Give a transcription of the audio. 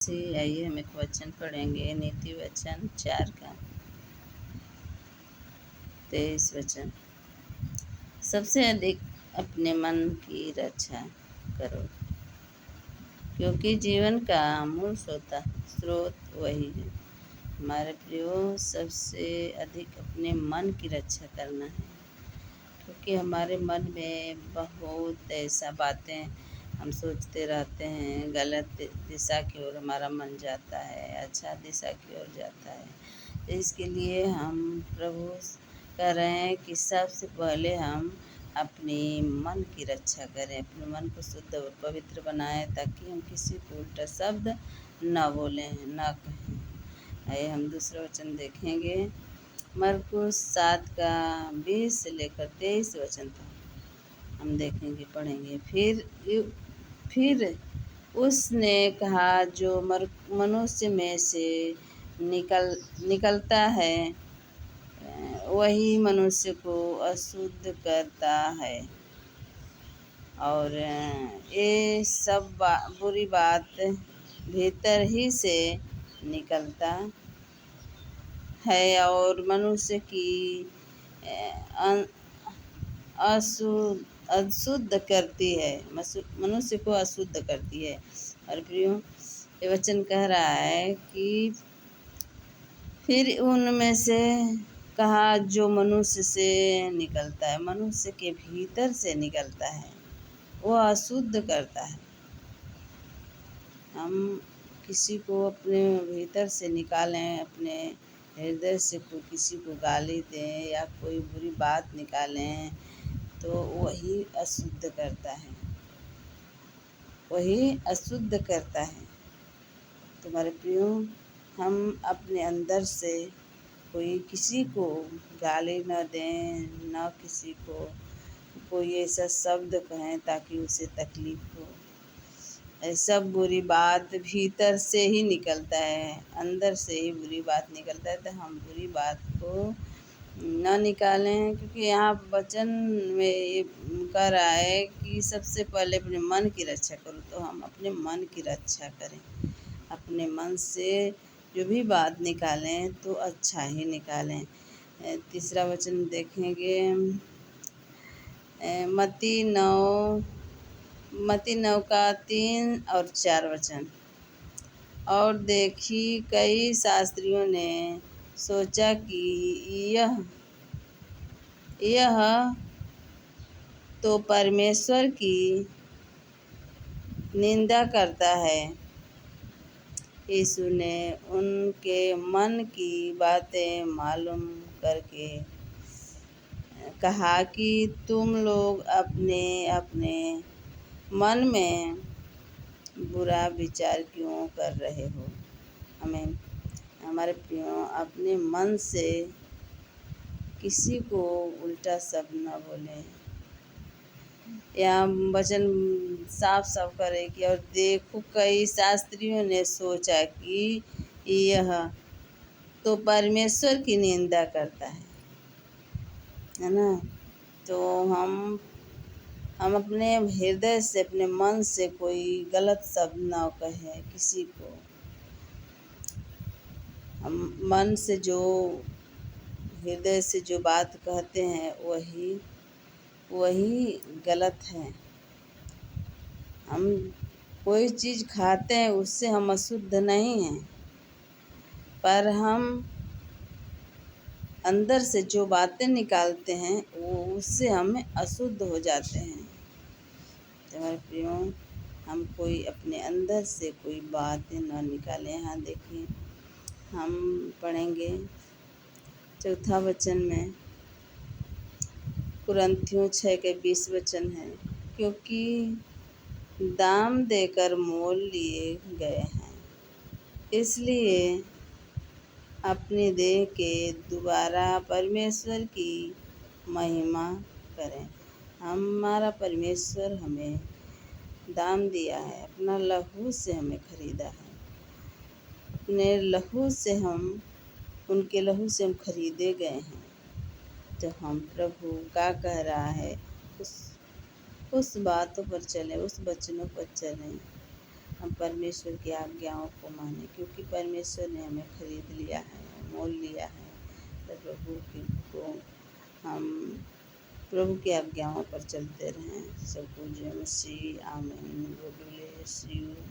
से आइए हम एक वचन पढ़ेंगे। नीति वचन 4 का 23 वचन। सबसे अधिक अपने मन की रक्षा करो, क्योंकि जीवन का मूल स्रोत वही है। हमारे प्रियो, सबसे अधिक अपने मन की रक्षा करना है, क्योंकि हमारे मन में बहुत ऐसा बातें हम सोचते रहते हैं। गलत दिशा की ओर हमारा मन जाता है, अच्छा दिशा की ओर जाता है। तो इसके लिए हम प्रभु कह रहे हैं कि सबसे पहले हम अपनी मन की रक्षा करें, अपने मन को शुद्ध और पवित्र बनाएं, ताकि हम किसी को उल्टा शब्द न बोलें, न कहें। आइए हम दूसरा वचन देखेंगे। मरकुस 7 का 20 से लेकर 23 वचन तक हम देखेंगे, पढ़ेंगे। फिर उसने कहा, जो मनुष्य में से निकलता है वही मनुष्य को अशुद्ध करता है, और ये सब बुरी बात भीतर ही से निकलता है और मनुष्य की अशुद्ध करती है, मनुष्य को अशुद्ध करती है। और प्रियो, ये वचन कह रहा है कि फिर उनमें से कहा, जो मनुष्य से निकलता है, मनुष्य के भीतर से निकलता है, वो अशुद्ध करता है। हम किसी को अपने भीतर से निकालें, अपने हृदय से किसी को गाली दें या कोई बुरी बात निकालें, तो वही अशुद्ध करता है, वही अशुद्ध करता है। तुम्हारे प्रियो, हम अपने अंदर से किसी को गाली न दें, न किसी को कोई ऐसा शब्द कहें ताकि उसे तकलीफ हो। ऐसा बुरी बात भीतर से ही निकलता है, अंदर से ही बुरी बात निकलता है। तो हम बुरी बात को न निकालें, क्योंकि यहाँ वचन में ये कह रहा है कि सबसे पहले अपने मन की रक्षा करो। तो हम अपने मन की रक्षा करें, अपने मन से जो भी बात निकालें तो अच्छा ही निकालें। तीसरा वचन देखेंगे। मत्ती 9 का 3 और 4 वचन। और देखी, कई शास्त्रियों ने सोचा कि यह तो परमेश्वर की निंदा करता है। यीशु ने उनके मन की बातें मालूम करके कहा कि तुम लोग अपने अपने मन में बुरा विचार क्यों कर रहे हो। हमें, हमारे प्रियो, अपने मन से किसी को उल्टा शब्द न बोलें। यहाँ वचन साफ साफ करे कि और देखो, कई शास्त्रियों ने सोचा कि यह तो परमेश्वर की निंदा करता है ना। तो हम अपने हृदय से, अपने मन से कोई गलत शब्द ना कहें किसी को। हम मन से जो, हृदय से जो बात कहते हैं वही गलत है। हम कोई चीज़ खाते हैं उससे हम अशुद्ध नहीं हैं, पर हम अंदर से जो बातें निकालते हैं वो उससे हम अशुद्ध हो जाते हैं। तो हमारे प्रियो, हम कोई अपने अंदर से कोई बातें न निकालें। यहाँ देखिए, हम पढ़ेंगे चौथा वचन में, कुरिन्थियों 6 के 20 वचन है। क्योंकि दाम देकर मोल लिए गए हैं, इसलिए अपनी देह के द्वारा परमेश्वर की महिमा करें। हमारा परमेश्वर हमें दाम दिया है, अपना लहू से हमें खरीदा है। अपने लहू से उनके लहू से हम खरीदे गए हैं। तो हम प्रभु क्या कह रहा है उस बातों पर चलें, उस वचनों पर चलें। हम परमेश्वर की आज्ञाओं को माने, क्योंकि परमेश्वर ने हमें खरीद लिया है, मोल लिया है। तो हम प्रभु की आज्ञाओं पर चलते रहें। सबको जय मसीह, आमीन। God bless you.